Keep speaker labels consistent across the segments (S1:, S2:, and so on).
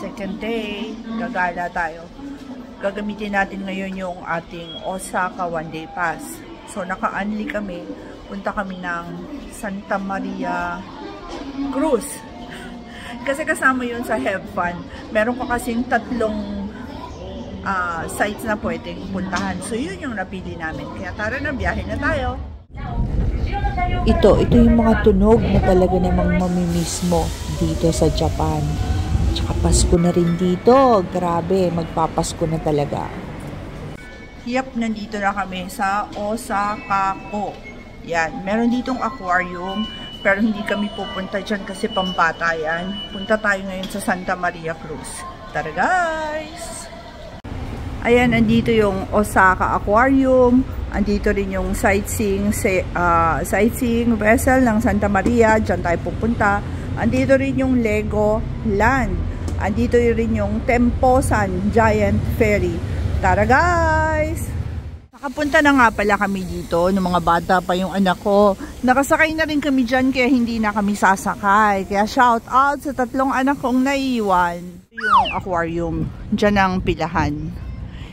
S1: Second day, gagala tayo. Gagamitin natin ngayon yung ating Osaka one-day pass. So, naka-unli kami. Punta kami ng Santa Maria Cruz. Kasi kasama yun sa Have Fun. Meron ko kasing 3 sites na pwedeng puntahan. So, yun yung napili namin. Kaya tara na, biyahe na tayo.
S2: Ito yung mga tunog na talaga namang mamimiss mo dito sa Japan. Tsaka Pasko na rin dito. Grabe, magpapasko na talaga.
S1: Yep, nandito na kami sa Osaka ko. Yan, meron ditong aquarium. Pero hindi kami pupunta dyan kasi pambata yan. Punta tayo ngayon sa Santa Maria Cruz. Tara guys! Ayan, andito yung Osaka Aquarium. Andito rin yung sightseeing vessel ng Santa Maria. Diyan tayo pupunta. Andito rin yung Lego Land. Andito rin yung Temposan Giant Ferry. Tara guys! Nakapunta na nga pala kami dito. Nung mga bata pa yung anak ko. Nakasakay na rin kami dyan kaya hindi na kami sasakay. Kaya shout out sa 3 anak kong naiwan. Yung aquarium. Dyan ang pilahan.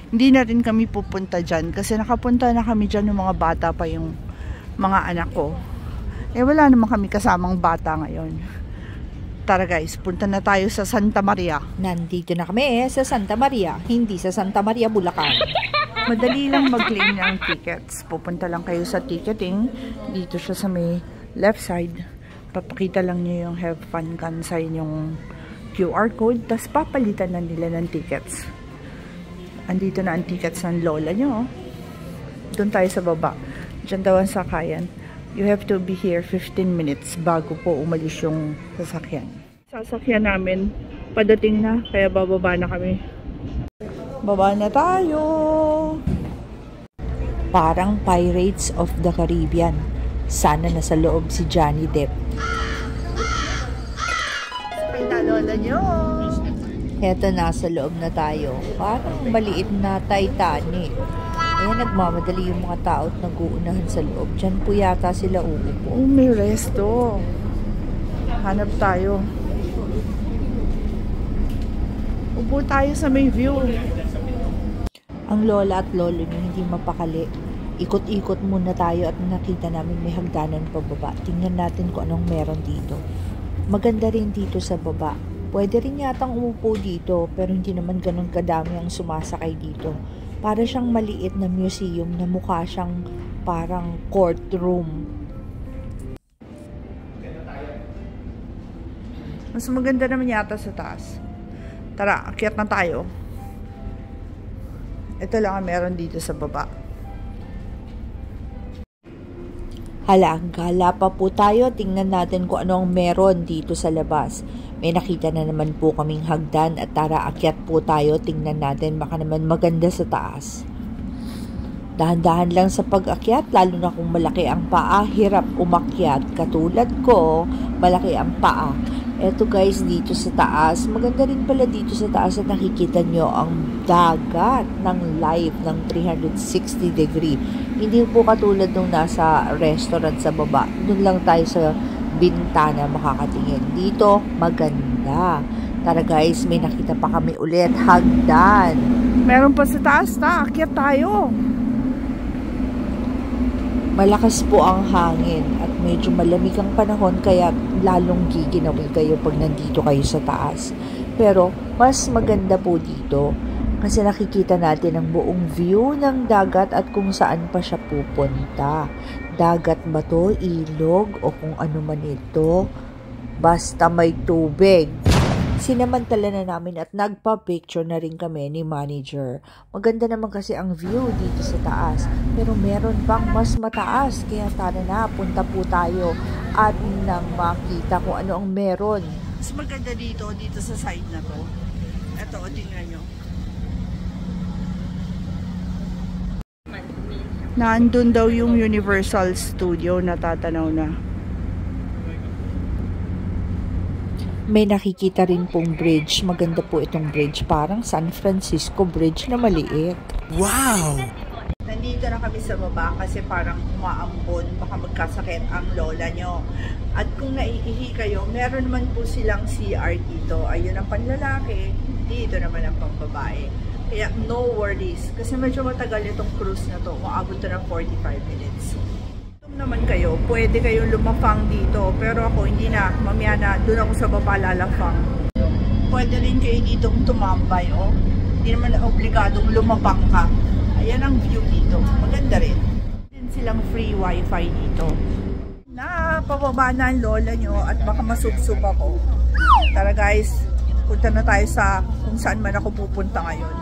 S1: Hindi na rin kami pupunta dyan kasi nakapunta na kami dyan ng mga bata pa yung mga anak ko. Eh wala naman kami kasamang bata ngayon. Tara guys, punta na tayo sa Santa Maria.
S2: Nandito na kami sa Santa Maria, hindi sa Santa Maria, Bulacan.
S1: Madali lang mag-claim ng tickets. Pupunta lang kayo sa ticketing. Dito siya sa may left side. Papakita lang niyo yung Have Fun Kansai yung QR code. Tapos papalitan na nila ng tickets. Andito na ang tickets ng lola nyo. Doon tayo sa baba. Diyan daw ang sakayan. You have to be here 15 minutes bago po umalis yung sasakyan. Sasakyan namin. Padating na. Kaya bababa na kami. Baba na tayo.
S2: Parang Pirates of the Caribbean. Sana nasa loob si Johnny Depp.
S1: Ay na lola nyo.
S2: Eto, nasa loob na tayo. Parang maliit na Titanic. Ayan, nagmamadali yung mga tao at nag-uunahan sa loob. Diyan po yata sila uupo.
S1: Oh, may resto. Hanap tayo. Upo tayo sa may view.
S2: Ang lola at lolo niyo hindi mapakali. Ikot-ikot muna tayo at nakita namin may hagdanan pababa. Tingnan natin kung anong meron dito. Maganda rin dito sa baba. Pwede rin yatang umupo dito pero hindi naman ganun kadami ang sumasakay dito. Para siyang maliit na museum na mukha siyang parang courtroom.
S1: Mas maganda naman yata sa taas. Tara, akyat na tayo. Ito lang ang meron dito sa baba.
S2: Hala, gala pa po tayo. Tingnan natin kung ano ang meron dito sa labas. May nakita na naman po kaming hagdan at tara, akyat po tayo. Tingnan natin, baka naman maganda sa taas. Dahan-dahan lang sa pag-akyat, lalo na kung malaki ang paa, hirap umakyat. Katulad ko, malaki ang paa. Eto guys, dito sa taas, maganda rin pala dito sa taas at nakikita nyo ang dagat ng live ng 360 degree. Hindi po katulad nung nasa restaurant sa baba. Doon lang tayo sa bintana makakatingin. Dito, maganda. Tara guys, may nakita pa kami ulit. Hagdan.
S1: Meron pa sa taas na. Akyat tayo.
S2: Malakas po ang hangin at medyo malamig ang panahon kaya lalong giginawin kayo pag nandito kayo sa taas. Pero mas maganda po dito kasi nakikita natin ang buong view ng dagat at kung saan pa siya pupunta. Dagat ba to, ilog o kung ano man ito, basta may tubig. Sinamantala na namin at nagpa-picture na rin kami ni manager. Maganda naman kasi ang view dito sa taas. Pero meron pang mas mataas. Kaya tara na, punta po tayo at nang makita kung ano ang meron.
S1: Mas maganda dito sa side na to. Ito, tingnan nyo. Nandun daw yung Universal Studio, natatanaw na.
S2: May nakikita rin pong bridge. Maganda po itong bridge. Parang San Francisco Bridge na maliit.
S3: Wow!
S1: Nandito nandito na kami sa baba kasi parang umaambon, baka magkasakit ang lola nyo. At kung naiihi kayo, meron naman po silang CR dito. Ayun ang panlalaki, dito naman ang pambabae. Kaya no worries, kasi medyo matagal itong cruise na to, maabot to ng 45 minutes. Kung naman kayo, pwede kayong lumapang dito, pero ako hindi na, mamaya na, doon ako sa baba lalapang. Pwede rin kayo dito tumambay, oh. Hindi naman obligadong lumapang ka. Ayan ang view dito. Maganda rin. Din silang free wifi dito. Pababa na ang lola nyo at baka masubsub ako. Tara guys, punta na tayo sa kung saan man ako pupunta ngayon.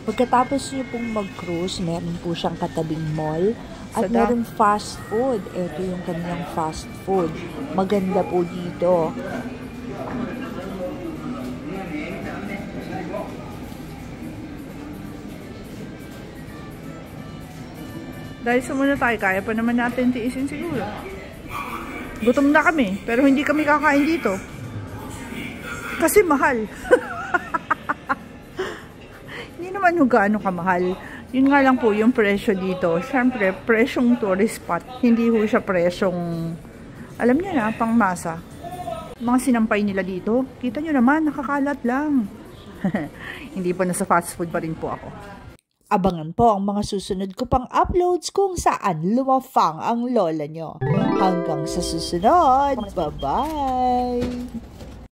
S2: Pagkatapos nyo pong mag-cruise, meron po siyang katabing mall at meron fast food. Ito yung kanilang fast food. Maganda po dito.
S1: Dahil sa muna tayo, kaya pa naman natin tiisin siguro. Gutom na kami, pero hindi kami kakain dito. Kasi mahal. Hindi naman yung gaano kamahal. Yun nga lang po yung presyo dito. Siyempre, presyong tourist spot. Hindi ho siya presyong, alam niyo na, pang masa. Mga sinampay nila dito, kita nyo naman, nakakalat lang. Hindi po nasa fast food pa rin po ako.
S2: Abangan po ang mga susunod ko pang uploads kung saan lumafang ang lola nyo. Hanggang sa susunod, bye-bye!